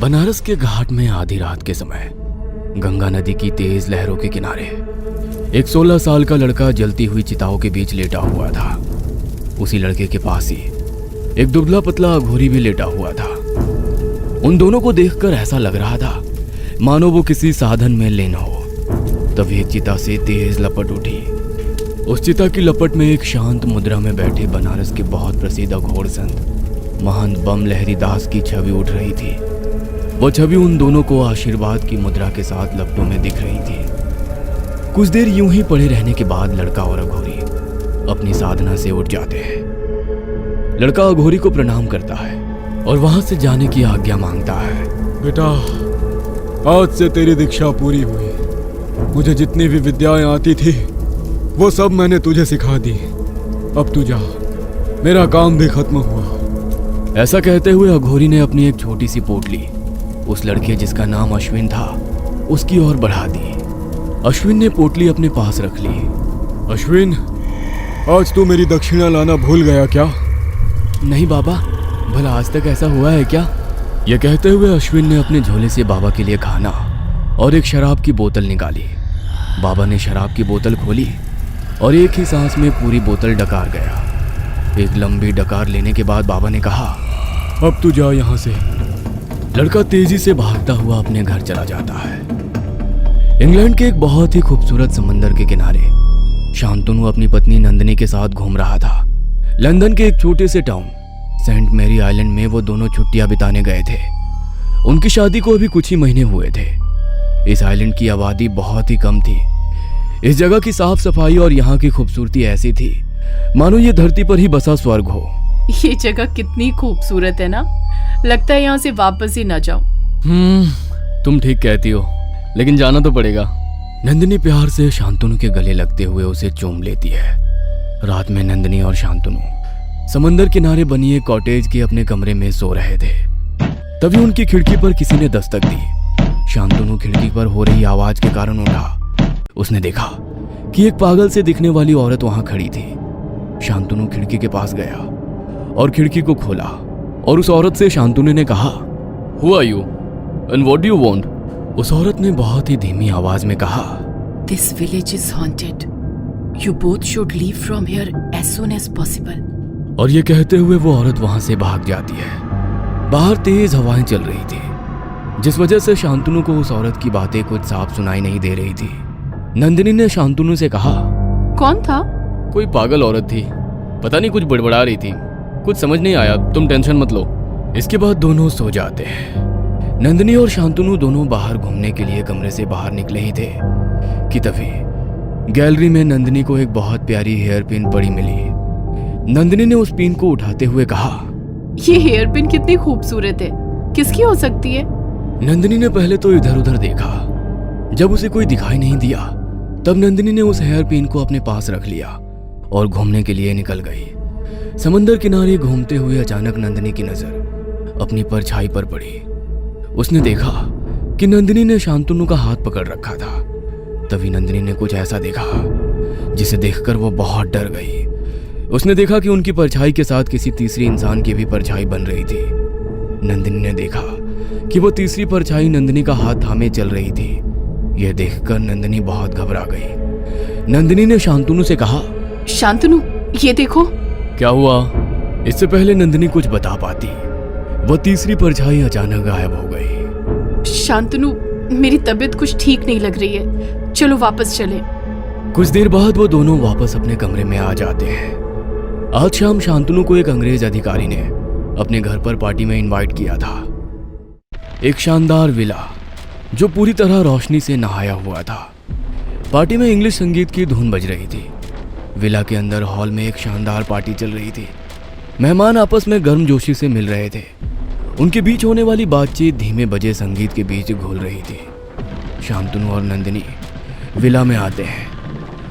बनारस के घाट में आधी रात के समय गंगा नदी की तेज लहरों के किनारे एक 16 साल का लड़का जलती हुई चिताओं के बीच लेटा हुआ था। उसी लड़के के पास ही एक दुबला पतला अघोरी भी लेटा हुआ था। उन दोनों को देखकर ऐसा लग रहा था मानो वो किसी साधन में लीन हो। तभी एक चिता से तेज लपट उठी। उस चिता की लपट में एक शांत मुद्रा में बैठे बनारस के बहुत प्रसिद्ध अघोर संत महंत बम लहरी दास की छवि उठ रही थी। वो छवि उन दोनों को आशीर्वाद की मुद्रा के साथ लपटों में दिख रही थी। कुछ देर यूं ही पड़े रहने के बाद लड़का और अघोरी अपनी साधना से उठ जाते हैं। लड़का अघोरी को प्रणाम करता है और वहां से जाने की आज्ञा मांगता है। बेटा, आज से तेरी दीक्षा पूरी हुई। मुझे जितनी भी विद्याएं आती थी वो सब मैंने तुझे सिखा दी। अब तू जा, मेरा काम भी खत्म हुआ। ऐसा कहते हुए अघोरी ने अपनी एक छोटी सी पोटली उस लड़के जिसका नाम अश्विन था उसकी ओर बढ़ा दी। अश्विन ने पोटली अपने पास रख ली। अश्विन, आज तू मेरी दक्षिणा लाना भूल गया क्या? नहीं बाबा, भला आज तक ऐसा हुआ है क्या? यह कहते हुए अश्विन ने अपने झोले से बाबा के लिए खाना और एक शराब की बोतल निकाली। बाबा ने शराब की बोतल खोली और एक ही सांस में पूरी बोतल डकार गया। एक लंबी डकार लेने के बाद बाबा ने कहा, अब तू जा यहाँ से। लड़का तेजी से भागता हुआ अपने घर चला जाता है। इंग्लैंड के एक बहुत ही खूबसूरत समंदर के किनारे शांतनु अपनी पत्नी नंदिनी के साथ घूम रहा था। लंदन के एक छोटे से टाउन सेंट मैरी आइलैंड में वो दोनों छुट्टियां बिताने गए थे। उनकी शादी को अभी कुछ ही महीने हुए थे। इस आइलैंड की आबादी बहुत ही कम थी। इस जगह की साफ सफाई और यहाँ की खूबसूरती ऐसी थी मानो ये धरती पर ही बसा स्वर्ग हो। ये जगह कितनी खूबसूरत है ना, लगता है यहाँ से वापस ही ना जाऊं। तुम ठीक कहती हो, लेकिन जाना तो पड़ेगा। नंदिनी प्यार से शांतनु के गले लगते हुए उसे चूम लेती है। रात में नंदिनी और शांतनु समंदर किनारे बनी एक कॉटेज के अपने कमरे में सो रहे थे। तभी उनकी खिड़की पर किसी ने दस्तक दी। शांतनु खिड़की पर हो रही आवाज के कारण उठा। उसने देखा कि एक पागल से दिखने वाली औरत वहां खड़ी थी। शांतनु खिड़की के पास गया और खिड़की को खोला और उस औरत से शांतनु ने कहा, Who are you and what do you want? उस औरत ने बहुत ही धीमी आवाज में कहा, This village is haunted. You both should leave from here as soon as possible. और ये कहते हुए वो औरत वहां से भाग जाती है। बाहर तेज हवाएं चल रही थी जिस वजह से शांतनु को उस औरत की बातें कुछ साफ सुनाई नहीं दे रही थी। नंदिनी ने शांतनु से कहा, कौन था? कोई पागल औरत थी, पता नहीं कुछ बड़बड़ा रही थी, कुछ समझ नहीं आया, तुम टेंशन मत लो। इसके बाद दोनों सो जाते हैं। नंदिनी और शांतनु दोनों बाहर घूमने के लिए कमरे से बाहर निकले ही थे कि तभी गैलरी में नंदिनी को एक बहुत प्यारी हेयर पिन पड़ी मिली। नंदिनी ने उस पिन को उठाते हुए कहा, ये हेयर पिन कितनी खूबसूरत है, किसकी हो सकती है? नंदिनी ने पहले तो इधर उधर देखा। जब उसे कोई दिखाई नहीं दिया तब नंदिनी ने उस हेयर पिन को अपने पास रख लिया और घूमने के लिए निकल गई। समंदर किनारे घूमते हुए अचानक नंदिनी की नजर अपनी परछाई पर पड़ी। उसने देखा कि नंदिनी ने शांतनु का हाथ पकड़ रखा था। तभी नंदिनी ने कुछ ऐसा देखा जिसे देखकर वो बहुत डर गई। उसने देखा कि उनकी परछाई के साथ किसी तीसरी इंसान की भी परछाई बन रही थी। नंदिनी ने देखा कि वो तीसरी परछाई नंदिनी का हाथ थामे चल रही थी। यह देखकर नंदिनी बहुत घबरा गई। नंदिनी ने शांतनु से कहा, शांतनु, ये देखो। क्या हुआ? इससे पहले नंदिनी कुछ बता पाती, वह तीसरी परछाई अचानक गायब हो गई। शांतनु, मेरी तबीयत कुछ ठीक नहीं लग रही है, चलो वापस चलें। कुछ देर बाद वो दोनों वापस अपने कमरे में आ जाते हैं। आज शाम शांतनु को एक अंग्रेज अधिकारी ने अपने घर पर पार्टी में इनवाइट किया था। एक शानदार विला जो पूरी तरह रोशनी से नहाया हुआ था। पार्टी में इंग्लिश संगीत की धुन बज रही थी। विला के अंदर हॉल में एक शानदार पार्टी चल रही थी। मेहमान आपस में गर्मजोशी से मिल रहे थे। उनके बीच होने वाली बातचीत धीमे बजे संगीत के बीच घुल रही थी। शांतनु और नंदिनी विला में आते हैं।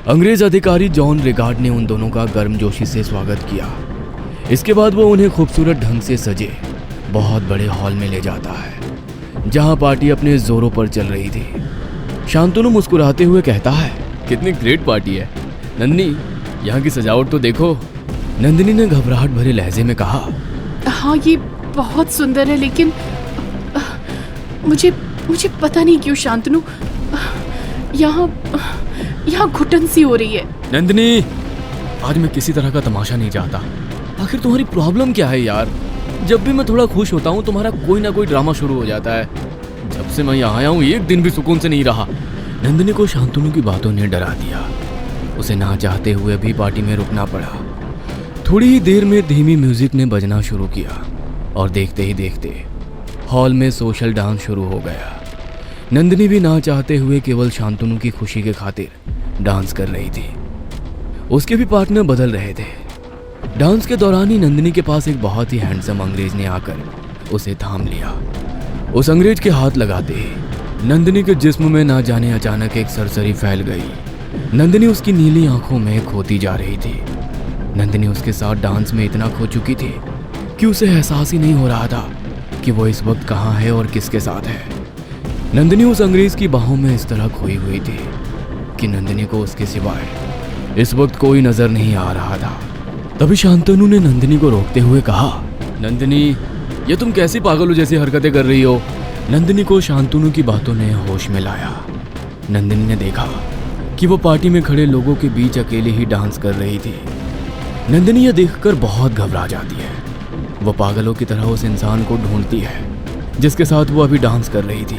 अंग्रेज अधिकारी जॉन रिगार्ड ने उन दोनों का गर्मजोशी से स्वागत किया। इसके बाद वो उन्हें खूबसूरत ढंग से सजे बहुत बड़े हॉल में ले जाता है जहां पार्टी अपने जोरों पर चल रही थी। शांतनु मुस्कुराते हुए कहता है, कितनी ग्रेट पार्टी है नंदिनी, यहाँ की सजावट तो देखो। नंदिनी ने घबराहट भरे लहजे में कहा, हाँ, ये बहुत सुंदर है, लेकिन मुझे पता नहीं क्यों शांतनु यहाँ घुटन सी हो रही है। नंदिनी, आज मैं किसी तरह का तमाशा नहीं चाहता। आखिर तुम्हारी प्रॉब्लम क्या है यार? जब भी मैं थोड़ा खुश होता हूँ तुम्हारा कोई ना कोई ड्रामा शुरू हो जाता है। जब से मैं यहाँ आया हूँ एक दिन भी सुकून से नहीं रहा। नंदिनी को शांतनु की बातों ने डरा दिया। उसे ना चाहते हुए भी पार्टी में रुकना पड़ा। थोड़ी ही देर में धीमी म्यूजिक ने बजना शुरू किया और देखते ही देखते हॉल में सोशल डांस शुरू हो गया। नंदिनी भी ना चाहते हुए केवल शांतनु की खुशी के खातिर डांस कर रही थी। उसके भी पार्टनर बदल रहे थे। डांस के दौरान ही नंदिनी के पास एक बहुत ही हैंडसम अंग्रेज ने आकर उसे थाम लिया। उस अंग्रेज के हाथ लगाते ही नंदिनी के जिस्म में ना जाने अचानक एक सरसरी फैल गई। नंदिनी उसकी नीली आंखों में खोती जा रही थी। नंदिनी उसके साथ डांस में इतना खो चुकी थी कि उसे एहसास ही नहीं हो रहा था कि वो इस वक्त कहाँ है और किसके साथ है। नंदिनी उस अंग्रेज की बाहों में इस तरह खोई हुई थी कि नंदिनी को उसके सिवाय इस वक्त कोई नजर नहीं आ रहा था। तभी शांतनु ने नंदिनी को रोकते हुए कहा, नंदिनी, ये तुम कैसी पागलों जैसी हरकतें कर रही हो? नंदिनी को शांतनु की बातों ने होश में लाया। नंदिनी ने देखा कि वो पार्टी में खड़े लोगों के बीच अकेले ही डांस कर रही थी। नंदिनी यह देखकर बहुत घबरा जाती है। वो पागलों की तरह उस इंसान को ढूंढती है जिसके साथ वो अभी डांस कर रही थी,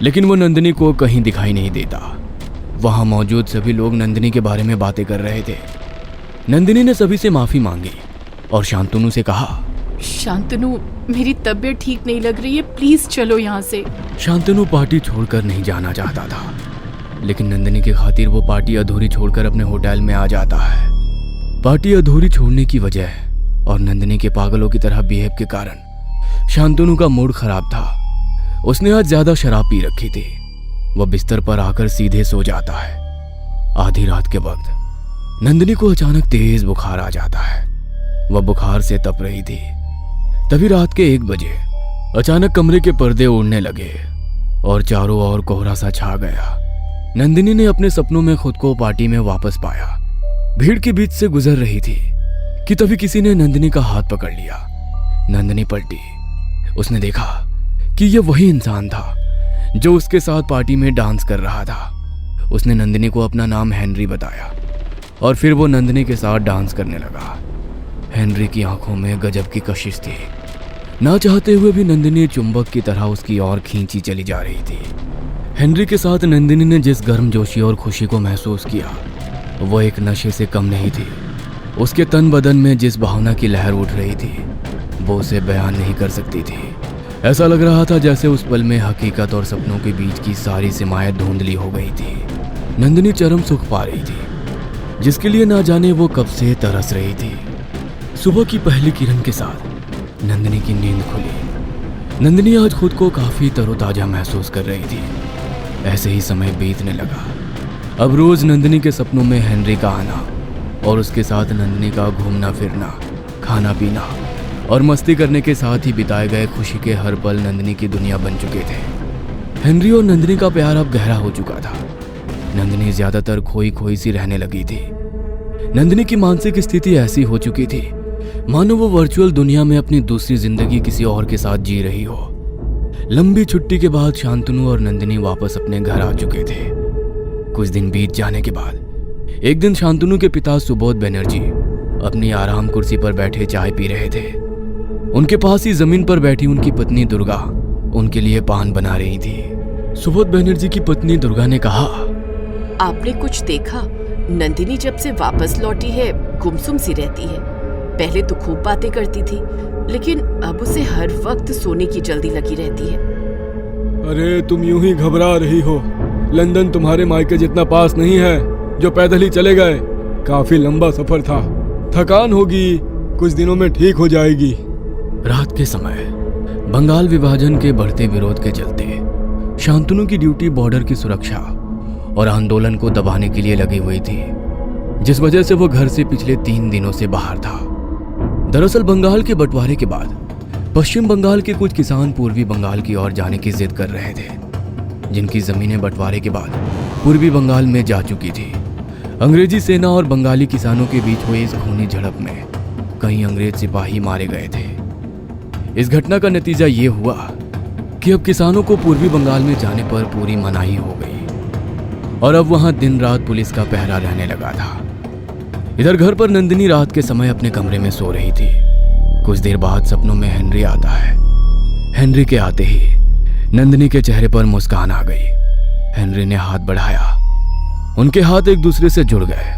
लेकिन वो नंदिनी को कहीं दिखाई नहीं देता। वहां मौजूद सभी लोग नंदिनी के बारे में बातें कर रहे थे। नंदिनी ने सभी से माफी मांगी और शांतनु से कहा, शांतनु, मेरी तबीयत ठीक नहीं लग रही है, प्लीज चलो यहाँ से। शांतनु पार्टी छोड़कर नहीं जाना चाहता था, लेकिन नंदिनी की खातिर वो पार्टी अधूरी छोड़कर अपने होटल में आ जाता है। पार्टी अधूरी छोड़ने की वजह और नंदिनी के पागलों की तरह बिहेव के कारण शांतनु का मूड खराब था। उसने आज ज्यादा शराब पी रखी थी। वह बिस्तर पर आकर सीधे सो जाता है। आधी रात के वक्त नंदिनी को अचानक तेज बुखार आ जाता है। वह बुखार से तप रही थी। तभी रात के 1 बजे अचानक कमरे के पर्दे उड़ने लगे और चारों ओर कोहरा सा छा गया। नंदिनी ने अपने सपनों में खुद को पार्टी में वापस पाया। भीड़ के बीच से गुजर रही थी कि तभी किसी ने नंदिनी का हाथ पकड़ लिया। नंदिनी पलटी। उसने देखा कि यह वही इंसान था जो उसके साथ पार्टी में डांस कर रहा था। उसने नंदिनी को अपना नाम हेनरी बताया और फिर वो नंदिनी के साथ डांस करने लगा। हेनरी की आंखों में गजब की कशिश थी। ना चाहते हुए भी नंदिनी चुंबक की तरह उसकी ओर खींची चली जा रही थी। हेनरी के साथ नंदिनी ने जिस गर्मजोशी और खुशी को महसूस किया वो एक नशे से कम नहीं थी। उसके तन बदन में जिस भावना की लहर उठ रही थी वो उसे बयान नहीं कर सकती थी। ऐसा लग रहा था जैसे उस पल में हकीकत और सपनों के बीच की सारी सीमाएं धुंधली हो गई थी। नंदिनी चरम सुख पा रही थी जिसके लिए ना जाने वो कब से तरस रही थी। सुबह की पहली किरण के साथ नंदिनी की नींद खुली। नंदिनी आज खुद को काफी तरोताजा महसूस कर रही थी। ऐसे ही समय बीतने लगा। अब रोज नंदिनी के सपनों में हेनरी का आना और उसके साथ नंदिनी का घूमना फिरना, खाना पीना और मस्ती करने के साथ ही बिताए गए खुशी के हर पल नंदिनी की दुनिया बन चुके थे। हेनरी और नंदिनी का प्यार अब गहरा हो चुका था। नंदिनी ज्यादातर खोई खोई सी रहने लगी थी। नंदिनी की मानसिक स्थिति ऐसी हो चुकी थी मानो वो वर्चुअल दुनिया में अपनी दूसरी जिंदगी किसी और के साथ जी रही हो। लंबी छुट्टी के बाद शांतनु और नंदिनी वापस अपने घर आ चुके थे। कुछ दिन बीत जाने के बाद एक दिन शांतनु के पिता सुबोध बनर्जी अपनी आराम कुर्सी पर बैठे चाय पी रहे थे। उनके पास ही जमीन पर बैठी उनकी पत्नी दुर्गा उनके लिए पान बना रही थी। सुबोध बनर्जी की पत्नी दुर्गा ने कहा, आपने कुछ देखा? नंदिनी जब से वापस लौटी है गुमसुम सी रहती है। पहले तो खूब बातें करती थी, लेकिन अब उसे हर वक्त सोने की जल्दी लगी रहती है। अरे तुम यूं ही घबरा रही हो। लंदन तुम्हारे मायके जितना पास नहीं है जो पैदल ही चले गए। काफी लंबा सफर था, थकान होगी, कुछ दिनों में ठीक हो जाएगी। रात के समय बंगाल विभाजन के बढ़ते विरोध के चलते शांतनु की ड्यूटी बॉर्डर की सुरक्षा और आंदोलन को दबाने के लिए लगी हुई थी, जिस वजह से वो घर से पिछले 3 दिनों से बाहर था। दरअसल बंगाल के बंटवारे के बाद पश्चिम बंगाल के कुछ किसान पूर्वी बंगाल की ओर जाने की जिद कर रहे थे, जिनकी जमीनें बंटवारे के बाद पूर्वी बंगाल में जा चुकी थी। अंग्रेजी सेना और बंगाली किसानों के बीच हुई इस खूनी झड़प में कई अंग्रेज सिपाही मारे गए थे। इस घटना का नतीजा ये हुआ कि अब किसानों को पूर्वी बंगाल में जाने पर पूरी मनाही हो गई और अब वहां दिन रात पुलिस का पहरा रहने लगा था। इधर घर पर नंदिनी रात के समय अपने कमरे में सो रही थी। कुछ देर बाद सपनों में हेनरी आता है। हेनरी के आते ही नंदिनी के चेहरे पर मुस्कान आ गई। हेनरी ने हाथ बढ़ाया, उनके हाथ एक दूसरे से जुड़ गए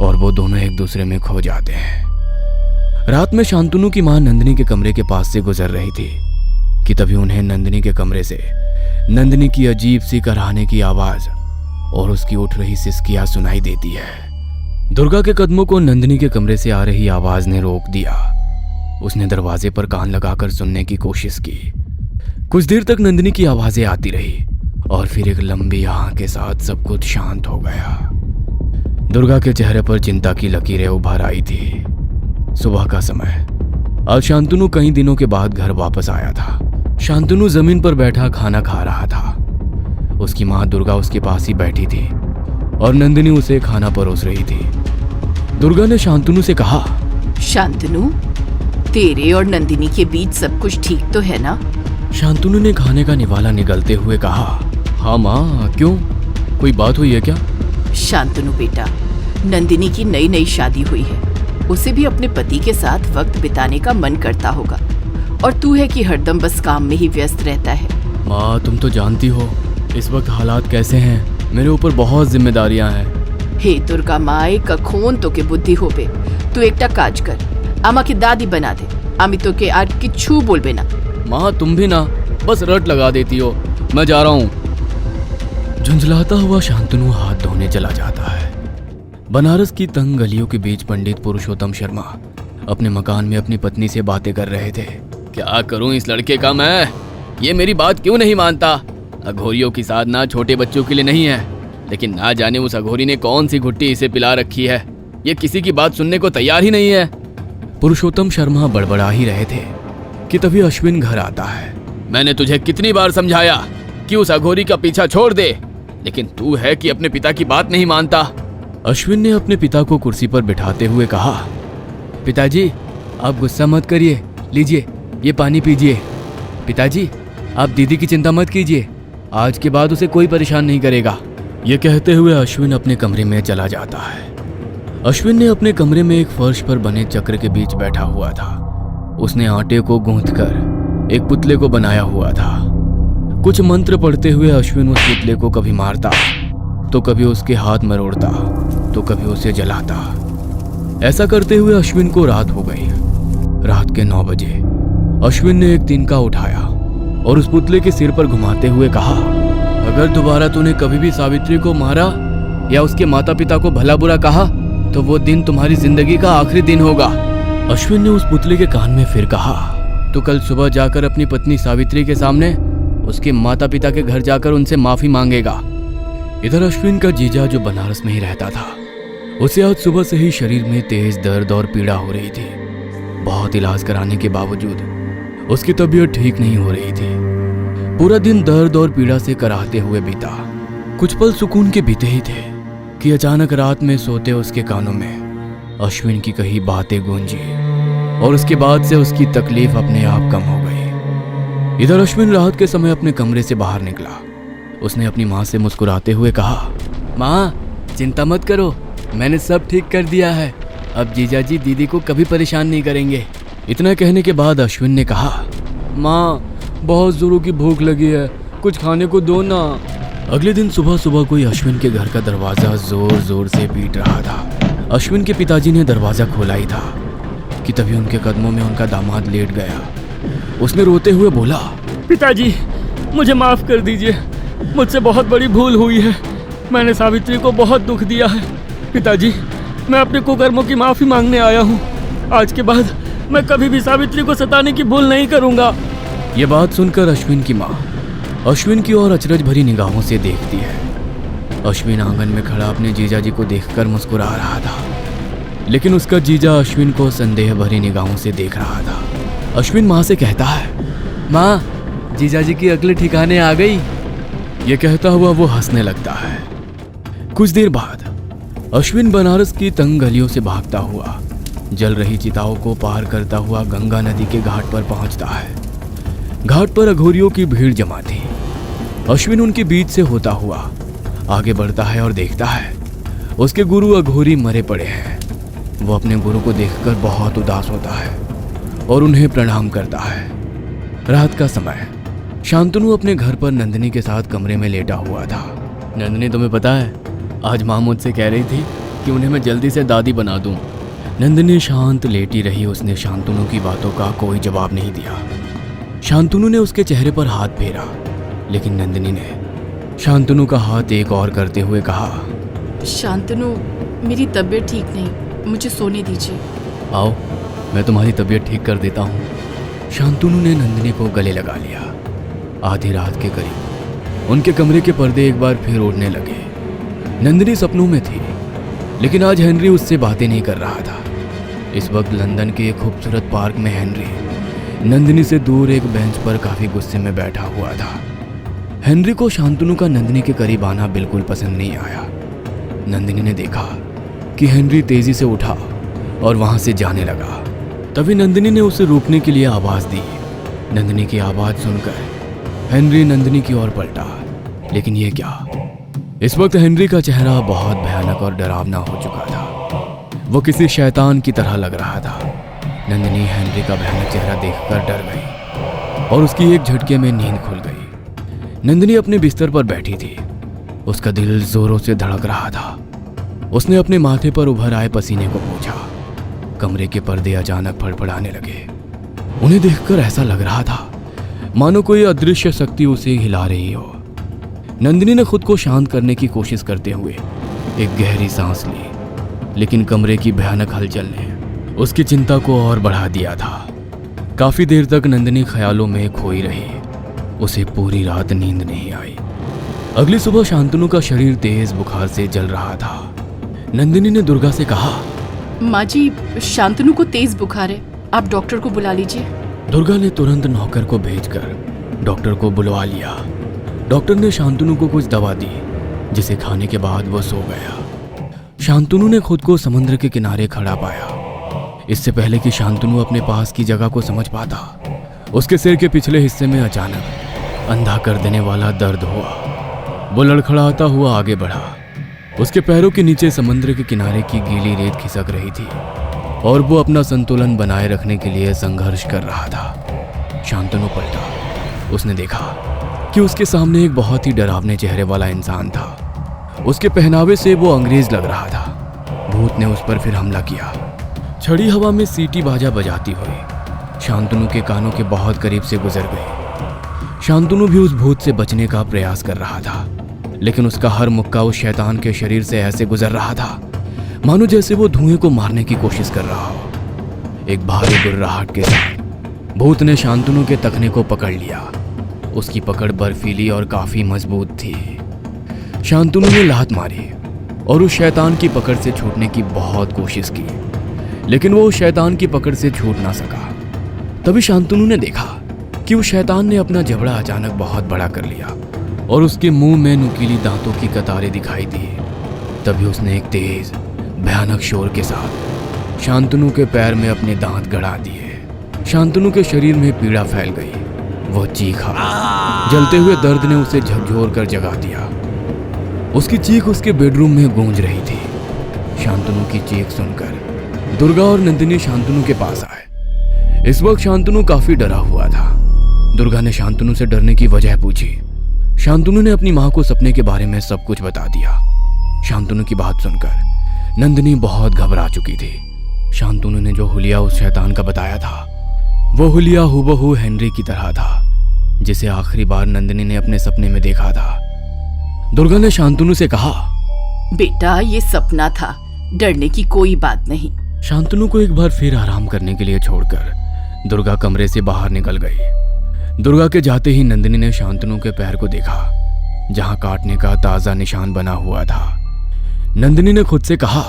और वो दोनों एक दूसरे में खो जाते हैं। रात में शांतनु की मां नंदिनी के कमरे के पास से गुजर रही थी कि तभी उन्हें नंदिनी के कमरे से नंदिनी की अजीब सी कराहने की आवाज और उसकी उठ रही सिसकियां सुनाई देती है। दुर्गा के कदमों को नंदिनी के कमरे से आ रही आवाज ने रोक दिया। उसने दरवाजे पर कान लगाकर सुनने की कोशिश की। कुछ देर तक नंदिनी की आवाजें आती रही और फिर एक लंबी आह के साथ सब कुछ शांत हो गया। दुर्गा के चेहरे पर चिंता की लकीरें उभर आई थी। सुबह का समय। आज शांतनु कई दिनों के बाद घर वापस आया था। शांतनु जमीन पर बैठा खाना खा रहा था। उसकी मां दुर्गा उसके पास ही बैठी थी और नंदिनी उसे खाना परोस रही थी। दुर्गा ने शांतनु से कहा, शांतनु, तेरे और नंदिनी के बीच सब कुछ ठीक तो है ना? शांतनु ने खाने का निवाला निगलते हुए कहा, हाँ माँ, क्यों, कोई बात हुई है क्या? शांतनु बेटा, नंदिनी की नई नई शादी हुई है। उसे भी अपने पति के साथ वक्त बिताने का मन करता होगा और तू है कि हरदम बस काम में ही व्यस्त रहता है। माँ, तुम तो जानती हो इस वक्त हालात कैसे हैं। मेरे ऊपर बहुत जिम्मेदारियां हैं। हे दुर्गा माए कखोन तो के बुद्धि होबे। तू एकटा काज कर, आमा की दादी बना दे। आमी तो के आर किच्छू बोलबे ना। माँ, तुम भी ना बस रट लगा देती हो। मैं जा रहा हूँ। झुंझलाता हुआ शांतनु हाथ धोने चला जाता है। बनारस की तंग गलियों के बीच पंडित पुरुषोत्तम शर्मा अपने मकान में अपनी पत्नी से बातें कर रहे थे। क्या करूं इस लड़के का मैं? ये मेरी बात क्यों नहीं मानता? अघोरियों की साधना छोटे बच्चों के लिए नहीं है, लेकिन ना जाने उस अघोरी ने कौन सी घुट्टी इसे पिला रखी है। ये किसी की बात सुनने को तैयार ही नहीं है। पुरुषोत्तम शर्मा बड़बड़ा ही रहे थे कि तभी अश्विन घर आता है। मैंने तुझे कितनी बार समझाया कि उस अघोरी का पीछा छोड़ दे, लेकिन तू है कि अपने पिता की बात नहीं मानता। अश्विन ने अपने पिता को कुर्सी पर बिठाते हुए कहा, पिताजी आप गुस्सा मत करिए, लीजिए ये पानी पीजिए। पिताजी आप दीदी की चिंता मत कीजिए, आज के बाद उसे कोई परेशान नहीं करेगा। ये कहते हुए अश्विन अपने कमरे में चला जाता है। अश्विन ने अपने कमरे में एक फर्श पर बने चक्र के बीच बैठा हुआ था। उसने आटे को गूंथकर एक पुतले को बनाया हुआ था। कुछ मंत्र पढ़ते हुए अश्विन उस पुतले को कभी मारता तो कभी उसके हाथ मरोड़ता तो कभी उसे जलाता। ऐसा करते हुए अश्विन को रात हो गई। रात के 9 बजे अश्विन ने एक तिनका उठाया और उस पुतले के सिर पर घुमाते हुए कहा, अगर दोबारा तूने कभी भी सावित्री को मारा या उसके माता पिता को भला बुरा कहा तो वो दिन तुम्हारी जिंदगी का आखिरी दिन होगा। अश्विन ने उस पुतले के कान में फिर कहा, तो कल सुबह जाकर अपनी पत्नी सावित्री के सामने उसके माता पिता के घर जाकर उनसे माफी मांगेगा। इधर अश्विन का जीजा जो बनारस में ही रहता था, उसे आज सुबह से ही शरीर में तेज दर्द और पीड़ा हो रही थी। बहुत इलाज कराने के बावजूद उसकी तबीयत ठीक नहीं हो रही थी। पूरा दिन दर्द और पीड़ा से कराहते हुए बीता। कुछ पल सुकून के बीते ही थे कि अचानक रात में सोते उसके कानों में अश्विन की कही बातें गूंजी और उसके बाद से उसकी तकलीफ अपने आप कम हो गई। इधर अश्विन रात के समय अपने कमरे से बाहर निकला। उसने अपनी माँ से मुस्कुराते हुए कहा, माँ चिंता मत करो, मैंने सब ठीक कर दिया है। अब जीजाजी दीदी को कभी परेशान नहीं करेंगे। इतना कहने के बाद अश्विन ने कहा, माँ बहुत जोरों की भूख लगी है, कुछ खाने को दो ना। अगले दिन सुबह सुबह कोई अश्विन के घर का दरवाजा जोर जोर से पीट रहा था। अश्विन के पिताजी ने दरवाजा खोला ही था कि तभी उनके कदमों में उनका दामाद लेट गया। उसने रोते हुए बोला, पिताजी मुझे माफ कर दीजिए, मुझसे बहुत बड़ी भूल हुई है। मैंने सावित्री को बहुत दुख दिया है। पिताजी मैं अपने कुकर्मों की माफी मांगने आया हूँ। आज के बाद मैं कभी भी सावित्री को सताने की भूल नहीं करूँगा। ये बात सुनकर अश्विन की माँ अश्विन की ओर अचरज भरी निगाहों से देखती है। अश्विन आंगन में खड़ा अपने जीजाजी को देखकर मुस्कुरा रहा था, लेकिन उसका जीजा अश्विन को संदेह भरी निगाहों से देख रहा था। अश्विन माँ से कहता है, माँ जीजाजी की अकल ठिकाने आ गई। ये कहता हुआ वो हंसने लगता है। कुछ देर बाद अश्विन बनारस की तंग गलियों से भागता हुआ जल रही चिताओं को पार करता हुआ गंगा नदी के घाट पर पहुंचता है। घाट पर अघोरियों की भीड़ जमा थी। अश्विन उनके बीच से होता हुआ आगे बढ़ता है और देखता है उसके गुरु अघोरी मरे पड़े हैं। वो अपने गुरु को देखकर बहुत उदास होता है और उन्हें प्रणाम करता है। रात का समय, शांतनु अपने घर पर नंदिनी के साथ कमरे में लेटा हुआ था। नंदिनी, तुम्हें पता है आज माँ मुझसे कह रही थी कि उन्हें मैं जल्दी से दादी बना दूं। नंदिनी शांत लेटी रही। उसने शांतनु की बातों का कोई जवाब नहीं दिया। शांतनु ने उसके चेहरे पर हाथ फेरा, लेकिन नंदिनी ने शांतनु का हाथ एक और करते हुए कहा, शांतनु, मेरी तबीयत ठीक नहीं, मुझे सोने दीजिए। आओ मैं तुम्हारी तबीयत ठीक कर देता हूँ। शांतनु ने नंदिनी को गले लगा लिया। आधी रात के करीब उनके कमरे के पर्दे एक बार फिर उड़ने लगे। नंदिनी सपनों में थी, लेकिन आज हेनरी उससे बातें नहीं कर रहा था। इस वक्त लंदन के एक खूबसूरत पार्क में हेनरी नंदिनी से दूर एक बेंच पर काफी गुस्से में बैठा हुआ था। हेनरी को शांतनु का नंदिनी के करीब आना बिल्कुल पसंद नहीं आया। नंदिनी ने देखा कि हेनरी तेजी से उठा और वहां से जाने लगा। तभी नंदिनी ने उसे रोकने के लिए आवाज दी। नंदिनी की आवाज सुनकर हेनरी नंदिनी की ओर पलटा, लेकिन ये क्या? इस वक्त हेनरी का चेहरा बहुत भयानक और डरावना हो चुका था। वो किसी शैतान की तरह लग रहा था। नंदिनी हेनरी का भयानक चेहरा देखकर डर गई और उसकी एक झटके में नींद खुल गई। नंदिनी अपने बिस्तर पर बैठी थी। उसका दिल जोरों से धड़क रहा था। उसने अपने माथे पर उभर आए पसीने को पोंछा। कमरे के पर्दे अचानक फड़फड़ाने लगे। उन्हें देखकर ऐसा लग रहा था मानो कोई अदृश्य शक्ति उसे हिला रही हो। नंदिनी ने खुद को शांत करने की कोशिश करते हुए एक गहरी सांस ली, लेकिन कमरे की भयानक हलचल ने उसकी चिंता को और बढ़ा दिया था। काफी देर तक नंदिनी ख्यालों में खोई रही। उसे पूरी रात नींद नहीं आई। अगली सुबह शांतनु का शरीर तेज बुखार से जल रहा था। नंदिनी ने दुर्गा से कहा, माँ जी, शांतनु को तेज बुखार है, आप डॉक्टर को बुला लीजिए। दुर्गा ने तुरंत नौकर को भेजकर डॉक्टर को बुलवा लिया। डॉक्टर ने शांतनु को कुछ दवा दी, जिसे खाने के बाद वो सो गया। शांतनु ने खुद को समुद्र के किनारे खड़ा पाया। इससे पहले कि शांतनु अपने पास की जगह को समझ पाता, उसके सिर के पिछले हिस्से में अचानक अंधा कर देने वाला दर्द हुआ। वो लड़खड़ाता हुआ आगे बढ़ा। उसके पैरों के नीचे समुद्र के किनारे की गीली रेत खिसक रही थी और वो अपना संतुलन बनाए रखने के लिए संघर्ष कर रहा था। शांतनु पलटा। उसने देखा कि उसके सामने एक बहुत ही डरावने चेहरे वाला इंसान था। उसके पहनावे से वो अंग्रेज लग रहा था। भूत ने उस पर फिर हमला किया। छड़ी हवा में सीटी बाजा बजाती हुई शांतनु के कानों के बहुत करीब से गुजर गई। शांतनु भी उस भूत से बचने का प्रयास कर रहा था, लेकिन उसका हर मुक्का उस शैतान के शरीर से ऐसे गुजर रहा था मानो जैसे वो धुएं को मारने की कोशिश कर रहा हो। एक भारी गुर्राहट के साथ भूत ने शांतनु के तखने को पकड़ लिया। उसकी पकड़ बर्फीली और काफी मजबूत थी। शांतनु ने लात मारी और उस शैतान की पकड़ से छूटने की बहुत कोशिश की, लेकिन वो उस शैतान की पकड़ से छूट ना सका। तभी शांतनु ने देखा कि उस शैतान ने अपना जबड़ा अचानक बहुत बड़ा कर लिया और उसके मुंह में नुकीली दांतों की कतारें दिखाई दी। तभी उसने एक तेज भयानक शोर के साथ शांतनु के पैर में अपने दांत गड़ा दिए। शांतनु के शरीर में पीड़ा फैल गई। वो चीखा। जलते हुए दर्द ने उसे झकझोर कर जगा दिया। उसकी चीख उसके बेडरूम में गूंज रही थी। शांतनु की चीख सुनकर दुर्गा और नंदिनी शांतनु के पास आए। इस वक्त शांतनु काफी डरा हुआ था। दुर्गा ने शांतनु से डरने की वजह पूछी। शांतनु ने अपनी माँ को सपने के बारे में सब कुछ बता दिया। शांतनु की बात सुनकर नंदिनी बहुत घबरा चुकी थी। शांतनु ने जो हुलिया उस शैतान का बताया था, वो हुलिया हूबहू हेनरी की तरह था, जिसे आखिरी बार नंदिनी ने अपने सपने में देखा था। दुर्गा ने शांतनु से कहा, बेटा, ये सपना था, डरने की कोई बात नहीं। शांतनु को एक बार फिर आराम करने के लिए छोड़कर दुर्गा कमरे से बाहर निकल गई। दुर्गा के जाते ही नंदिनी ने शांतनु के पैर को देखा, जहां काटने का ताजा निशान बना हुआ था। नंदिनी ने खुद से कहा,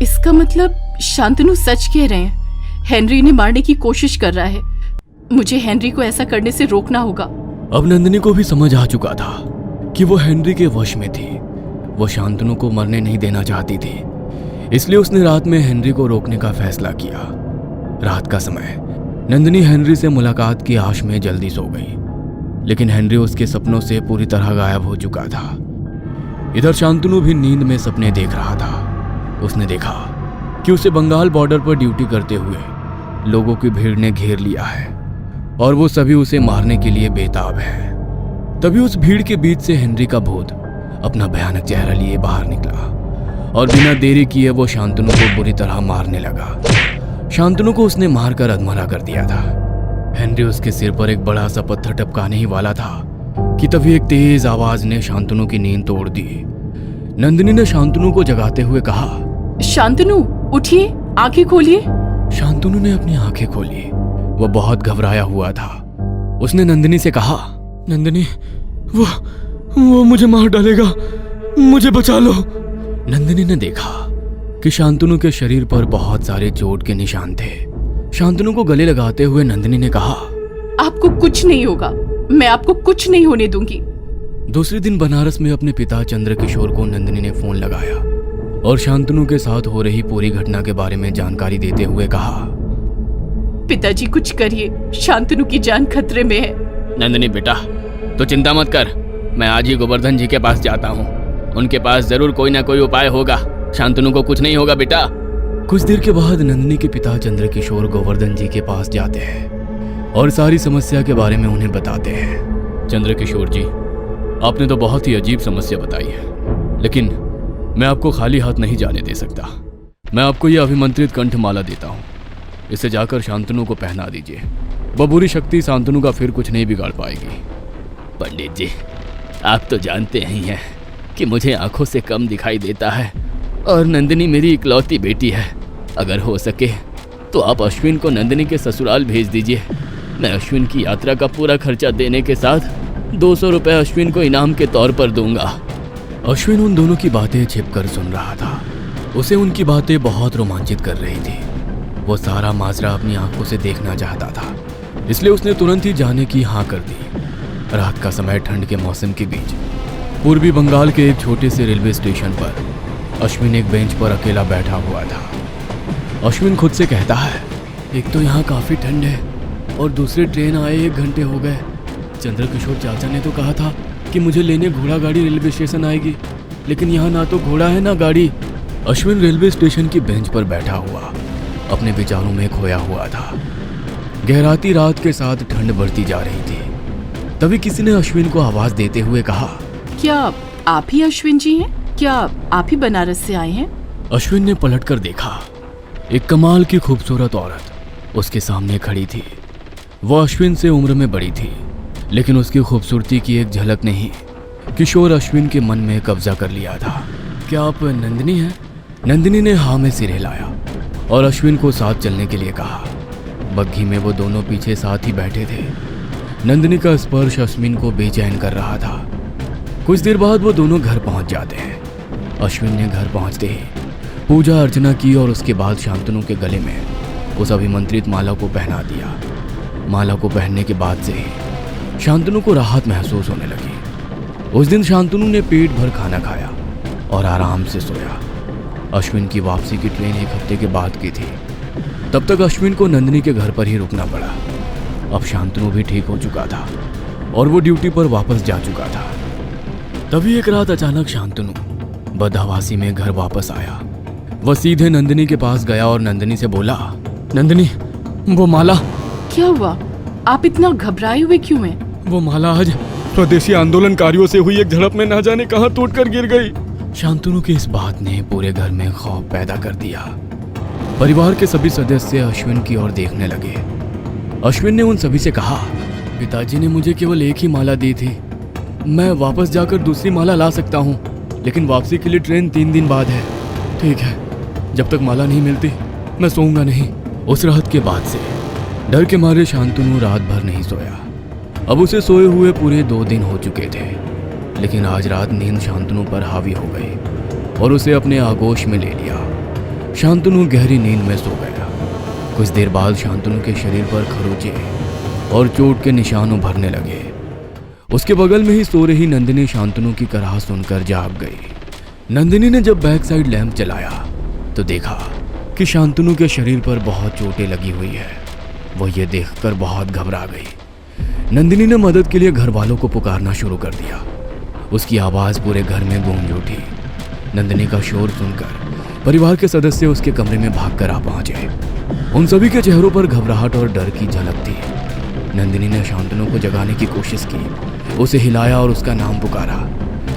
इसका मतलब शांतनु सच कह रहे हैं। हेनरी ने मारने की कोशिश कर रहा है। मुझे हेनरी को ऐसा करने से रोकना होगा। अब नंदिनी को भी समझ आ चुका था कि वो हेनरी के वश में थी। वो शांतनु को मरने नहीं देना चाहती थी, इसलिए उसने रात में हेनरी को रोकने का फैसला किया। रात का समय नंदिनी हेनरी से मुलाकात की आश में जल्दी सो गई, लेकिन हेनरी उसके सपनों से पूरी तरह गायब हो चुका था। इधर शांतनु भी नींद में सपने देख रहा था। उसने देखा कि उसे बंगाल बॉर्डर पर ड्यूटी करते हुए लोगों की भीड़ ने घेर लिया है और वो सभी उसे मारने के लिए बेताब है। तभी उस भीड़ के बीच से हेनरी का भूत अपना भयानक चेहरा लिए बाहर निकला और बिना देरी किए वो शांतनु को बुरी तरह मारने लगा। शांतनु को उसने मारकर अधमरा कर दिया था। हेनरी उसके सिर पर एक बड़ा सा पत्थर टपकाने ही वाला था कि तभी एक तेज आवाज ने शांतनु की नींद तोड़ दी। नंदिनी ने शांतनु को जगाते हुए कहा, शांतनु उठिए, आंखें खोलिए। शांतनु ने अपनी आंखें खोली। वह बहुत घबराया हुआ था। उसने नंदिनी से कहा, नंदिनी, वो मुझे मार डालेगा, मुझे बचा लो। नंदिनी ने देखा कि शांतनु के शरीर पर बहुत सारे चोट के निशान थे। शांतनु को गले लगाते हुए नंदिनी ने कहा, आपको कुछ नहीं होगा, मैं आपको कुछ नहीं होने दूंगी। दूसरे दिन बनारस में अपने पिता चंद्रकिशोर को नंदिनी ने फोन लगाया और शांतनु के साथ हो रही पूरी घटना के बारे में जानकारी देते हुए कहा, पिताजी कुछ करिए, शांतनु की जान खतरे में है। नंदिनी बेटा, तो चिंता मत कर, मैं आज ही गोवर्धन जी के पास जाता हूँ। उनके पास जरूर कोई ना कोई उपाय होगा, शांतनु को कुछ नहीं होगा बेटा। कुछ देर के बाद नंदिनी के पिता चंद्रकिशोर गोवर्धन जी के पास जाते हैं और सारी समस्या के बारे में उन्हें बताते हैं। चंद्रकिशोर जी, आपने तो बहुत ही अजीब समस्या बताई है, लेकिन मैं आपको खाली हाथ नहीं जाने दे सकता। मैं आपको यह अभिमंत्रित कंठमाला देता हूँ, इसे जाकर शांतनु को पहना दीजिए। वह बुरी शक्ति शांतनु का फिर कुछ नहीं बिगाड़ पाएगी। पंडित जी, आप तो जानते ही हैं कि मुझे आंखों से कम दिखाई देता है और नंदिनी मेरी इकलौती बेटी है। अगर हो सके तो आप अश्विन को नंदिनी के ससुराल भेज दीजिए। मैं अश्विन की यात्रा का पूरा खर्चा देने के साथ 200 रुपये अश्विन को इनाम के तौर पर दूंगा। अश्विन उन दोनों की बातें छिपकर सुन रहा था। उसे उनकी बातें बहुत रोमांचित कर रही थी। वो सारा माजरा अपनी आंखों से देखना चाहता था, इसलिए उसने तुरंत ही जाने की हाँ कर दी। रात का समय ठंड के मौसम के बीच पूर्वी बंगाल के एक छोटे से रेलवे स्टेशन पर अश्विन एक बेंच पर अकेला बैठा हुआ था। अश्विन खुद से कहता है, एक तो यहाँ काफ़ी ठंड है और दूसरी ट्रेन आए 1 घंटे हो गए। चंद्रकिशोर चाचा ने तो कहा था कि मुझे लेने घोड़ा गाड़ी रेलवे स्टेशन आएगी, लेकिन यहाँ ना तो घोड़ा है ना गाड़ी। अश्विन रेलवे स्टेशन की बेंच पर बैठा हुआ अपने विचारों में खोया हुआ था। गहराती रात के साथ ठंड बढ़ती जा रही थी। तभी किसी ने अश्विन को आवाज देते हुए कहा, क्या आप ही अश्विन जी हैं? क्या आप ही बनारस से आए हैं? अश्विन ने पलटकर देखा। एक कमाल की खूबसूरत औरत उसके सामने खड़ी थी। वह अश्विन से उम्र में बड़ी थी, लेकिन उसकी खूबसूरती की एक झलक ने ही किशोर अश्विन के मन में कब्जा कर लिया था। क्या आप नंदिनी हैं? नंदिनी ने हाँ में सिर हिलाया और अश्विन को साथ चलने के लिए कहा। बग्घी में वो दोनों पीछे साथ ही बैठे थे। नंदिनी का स्पर्श अश्विन को बेचैन कर रहा था। कुछ देर बाद वो दोनों घर पहुंच जाते हैं। अश्विन ने घर पहुंचते ही पूजा अर्चना की और उसके बाद शांतनु के गले में उस अभिमंत्रित माला को पहना दिया। माला को पहनने के बाद से ही शांतनु को राहत महसूस होने लगी। उस दिन शांतनु ने पेट भर खाना खाया और आराम से सोया। अश्विन की वापसी की ट्रेन 1 हफ्ते के बाद की थी। तब तक अश्विन को नंदिनी के घर पर ही रुकना पड़ा। अब शांतनु भी ठीक हो चुका था और वो ड्यूटी पर वापस जा चुका था। तभी एक रात अचानक शांतनु बदहवासी में घर वापस आया। वह सीधे नंदिनी के पास गया और नंदिनी से बोला, नंदिनी, वो माला। क्या हुआ? आप इतना घबराए हुए क्यों हैं? वो माला आज स्वदेशी आंदोलनकारियों से हुई एक झड़प में ना जाने कहां टूटकर गिर गई। शांतनु की इस बात ने पूरे घर में खौफ पैदा कर दिया। परिवार के सभी सदस्य अश्विन की ओर देखने लगे। अश्विन ने उन सभी से कहा, पिताजी ने मुझे केवल एक ही माला दी थी। मैं वापस जाकर दूसरी माला ला सकता हूँ, लेकिन वापसी के लिए ट्रेन 3 दिन बाद है। ठीक है, जब तक माला नहीं मिलती मैं सोऊंगा नहीं। उस रात के बाद से डर के मारे शांतनु रात भर नहीं सोया। अब उसे सोए हुए पूरे 2 दिन हो चुके थे, लेकिन आज रात नींद शांतनु पर हावी हो गई और उसे अपने आगोश में ले लिया। शांतनु गहरी नींद में सो गया। कुछ देर बाद शांतनु के शरीर पर खरोंचे और चोट के निशान उभरने लगे। उसके बगल में ही सो रही नंदिनी शांतनु की कराह सुनकर जाग गई। नंदिनी ने जब बैक साइड लैंप जलाया तो देखा कि शांतनु के शरीर पर बहुत चोटें लगी हुई है। वो ये देखकर बहुत घबरा गई। नंदिनी ने मदद के लिए घर वालों को पुकारना शुरू कर दिया। उसकी आवाज़ पूरे घर में गूंज उठी। नंदिनी का शोर सुनकर परिवार के सदस्य उसके कमरे में भागकर आ पहुंचे। उन सभी के चेहरों पर घबराहट और डर की झलक थी। नंदिनी ने शांतनु को जगाने की कोशिश की, उसे हिलाया और उसका नाम पुकारा,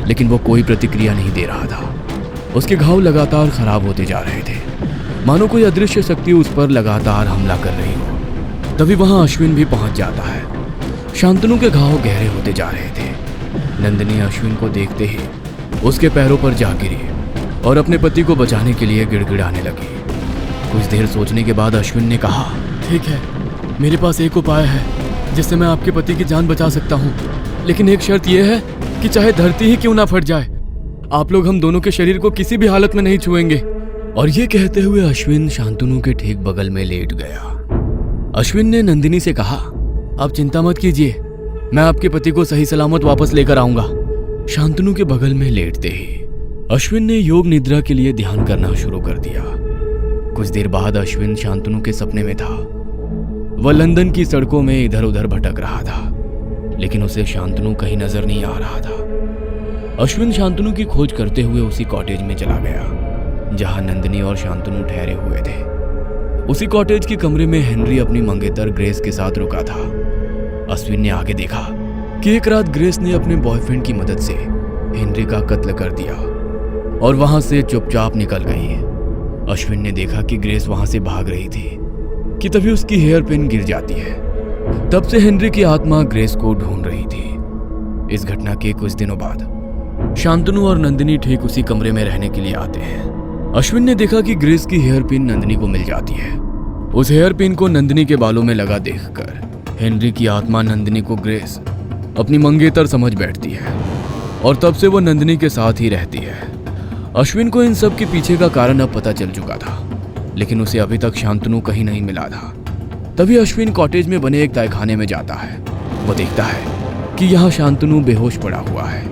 लेकिन वो कोई प्रतिक्रिया नहीं दे रहा था। उसके घाव लगातार खराब होते जा रहे थे, मानो कोई अदृश्य शक्ति उस पर लगातार हमला कर रही हो। तभी वहां अश्विन भी पहुंच जाता है। शांतनु के घाव गहरे होते जा रहे थे। नंदिनी अश्विन को देखते ही उसके पैरों पर जा गिरी और अपने पति को बचाने के लिए गिड़गिड़ाने लगी। कुछ देर सोचने के बाद अश्विन ने कहा, ठीक है, मेरे पास एक उपाय है जिससे मैं आपके पति की जान बचा सकता हूँ, लेकिन एक शर्त यह है कि चाहे धरती ही क्यों ना फट जाए, आप लोग हम दोनों के शरीर को किसी भी हालत में नहीं छुएंगे। और ये कहते हुए अश्विन शांतनु के ठीक बगल में लेट गया। अश्विन ने नंदिनी से कहा, आप चिंता मत कीजिए, मैं आपके पति को सही सलामत वापस लेकर आऊंगा। शांतनु के बगल में लेटते ही अश्विन ने योग निद्रा के लिए ध्यान करना शुरू कर दिया। कुछ देर बाद अश्विन शांतनु के सपने में था। वह लंदन की सड़कों में इधर उधर भटक रहा था, लेकिन उसे शांतनु कहीं नजर नहीं आ रहा था। अश्विन शांतनु की खोज करते हुए उसी कॉटेज में चला गया जहां नंदिनी और शांतनु ठहरे हुए थे। उसी कॉटेज के कमरे में हेनरी अपनी मंगेतर ग्रेस के साथ रुका था। अश्विन ने आगे देखा कि एक रात ग्रेस ने अपने बॉयफ्रेंड की मदद से हेनरी का कत्ल कर दिया और वहां से चुपचाप निकल गई। अश्विन ने देखा कि ग्रेस वहां से भाग रही थी कि तभी उसकी हेयर पिन गिर जाती है। तब से हेनरी की आत्मा ग्रेस को ढूंढ रही थी। इस घटना के कुछ दिनों बाद शांतनु और नंदिनी ठीक उसी कमरे में रहने के लिए आते हैं। अश्विन ने देखा कि ग्रेस की हेयर पिन नंदिनी को मिल जाती है। उस हेयर पिन को नंदिनी के बालों में लगा देखकर हेनरी की आत्मा नंदिनी को ग्रेस अपनी मंगेतर समझ बैठती है और तब से वो नंदिनी के साथ ही रहती है। अश्विन को इन सब के पीछे का कारण अब पता चल चुका था, लेकिन उसे अभी तक शांतनु कहीं नहीं मिला था। तभी अश्विन कॉटेज में बने एक तहखाने में जाता है। वो देखता है कि यहाँ शांतनु बेहोश पड़ा हुआ है।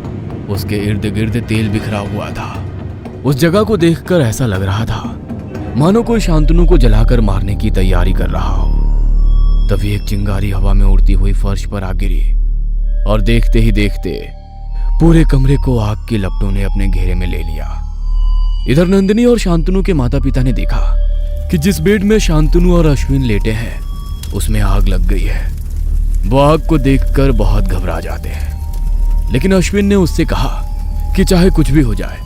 उसके इर्द गिर्द तेल बिखरा हुआ था। उस जगह को देखकर ऐसा लग रहा था मानो कोई शांतनु को जलाकर मारने की तैयारी कर रहा हो। तभी एक चिंगारी हवा में उड़ती हुई फर्श पर आ गिरी और देखते ही देखते पूरे कमरे को आग की लपटों ने अपने घेरे में ले लिया। इधर नंदिनी और शांतनु के माता पिता ने देखा कि जिस बेड में शांतनु और अश्विन लेटे हैं उसमें आग लग गई है। वो आग को देखकर बहुत घबरा जाते हैं, लेकिन अश्विन ने उससे कहा कि चाहे कुछ भी हो जाए,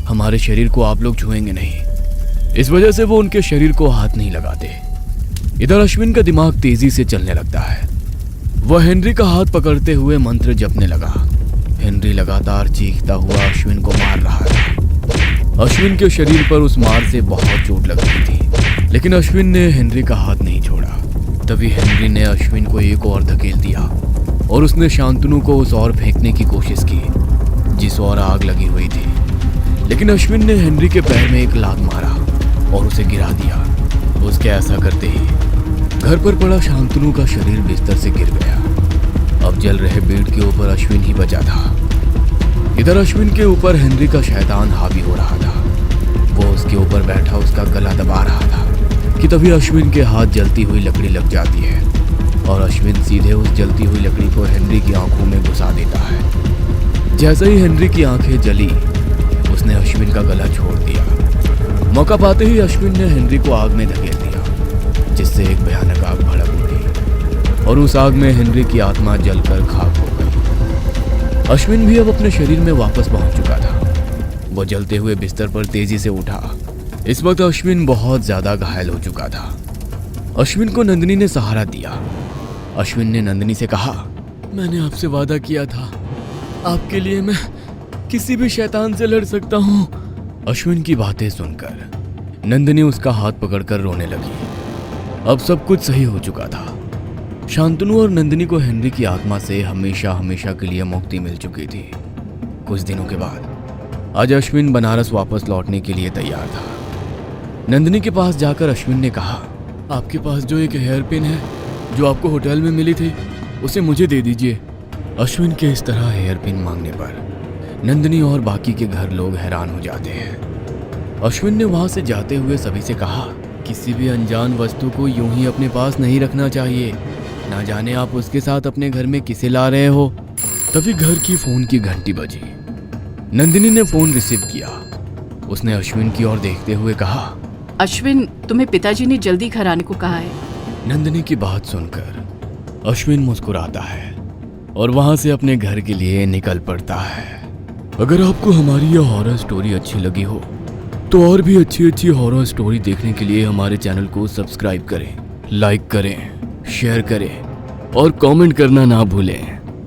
हमारे शरीर को आप लोग छुएंगे नहीं। इस वजह से वो उनके शरीर को हाथ नहीं लगाते। इधर अश्विन का दिमाग तेजी से चलने लगता है। वह हेनरी का हाथ पकड़ते हुए मंत्र जपने लगा। हेनरी लगातार चीखता हुआ अश्विन को मार रहा था। अश्विन के शरीर पर उस मार से बहुत चोट लग रही थी, लेकिन अश्विन ने हेनरी का हाथ नहीं छोड़ा। तभी हेनरी ने अश्विन को एक और धकेल दिया और उसने शांतनु को उस ओर फेंकने की कोशिश की जिस ओर आग लगी हुई थी, लेकिन अश्विन ने हेनरी के पैर में एक लात मारा और उसे गिरा दिया। उसके ऐसा करते ही घर पर पड़ा शांतनु का शरीर बिस्तर से गिर गया। अब जल रहे बेड के ऊपर अश्विन ही बचा था। इधर अश्विन के ऊपर हेनरी का शैतान हावी हो रहा था। वो उसके ऊपर बैठा उसका गला दबा रहा था कि तभी अश्विन के हाथ जलती हुई लकड़ी लग जाती है और अश्विन सीधे उस जलती हुई लकड़ी को हेनरी की आंखों में घुसा देता है। जैसे ही हेनरी की आंखें जली, उसने अश्विन का गला छोड़ दिया। मौका पाते ही अश्विन ने हेनरी को आग में धकेल दिया, जिससे एक भयानक आग भड़क उठी और उस आग में हेनरी की आत्मा जलकर खाक हो गई। अश्विन भी अब अपने शरीर में वापस पहुंच चुका था। वो जलते हुए बिस्तर पर तेजी से उठा। इस वक्त अश्विन बहुत ज्यादा घायल हो चुका था। अश्विन को नंदिनी ने सहारा दिया। अश्विन ने नंदिनी से कहा, मैंने आपसे वादा किया था, आपके लिए मैं किसी भी शैतान से लड़ सकता हूँ। अश्विन की बातें सुनकर नंदिनी उसका हाथ पकड़कर रोने लगी। अब सब कुछ सही हो चुका था। शांतनु और नंदिनी को हेनरी की आत्मा से हमेशा हमेशा के लिए मुक्ति मिल चुकी थी। कुछ दिनों के बाद आज अश्विन बनारस वापस लौटने के लिए तैयार था। नंदिनी के पास जाकर अश्विन ने कहा, आपके पास जो एक हेयर पिन है जो आपको होटल में मिली थी, उसे मुझे दे दीजिए। अश्विन के इस तरह हेयर पिन मांगने पर नंदिनी और बाकी के घर लोग हैरान हो जाते हैं। अश्विन ने वहां से जाते हुए सभी से कहा, किसी भी अनजान वस्तु को यूं ही अपने पास नहीं रखना चाहिए। ना जाने आप उसके साथ अपने घर में किसे ला रहे हो। तभी घर की फोन की घंटी बजी। नंदिनी ने फोन रिसीव किया। उसने अश्विन की ओर देखते हुए कहा, अश्विन, तुम्हें पिताजी ने जल्दी घर आने को कहा है। नंदिनी की बात सुनकर अश्विन मुस्कुराता है और वहां से अपने घर के लिए निकल पड़ता है। अगर आपको हमारी यह हॉरर स्टोरी अच्छी लगी हो तो और भी अच्छी अच्छी हॉरर स्टोरी देखने के लिए हमारे चैनल को सब्सक्राइब करें, लाइक करें, शेयर करें और कमेंट करना ना भूलें।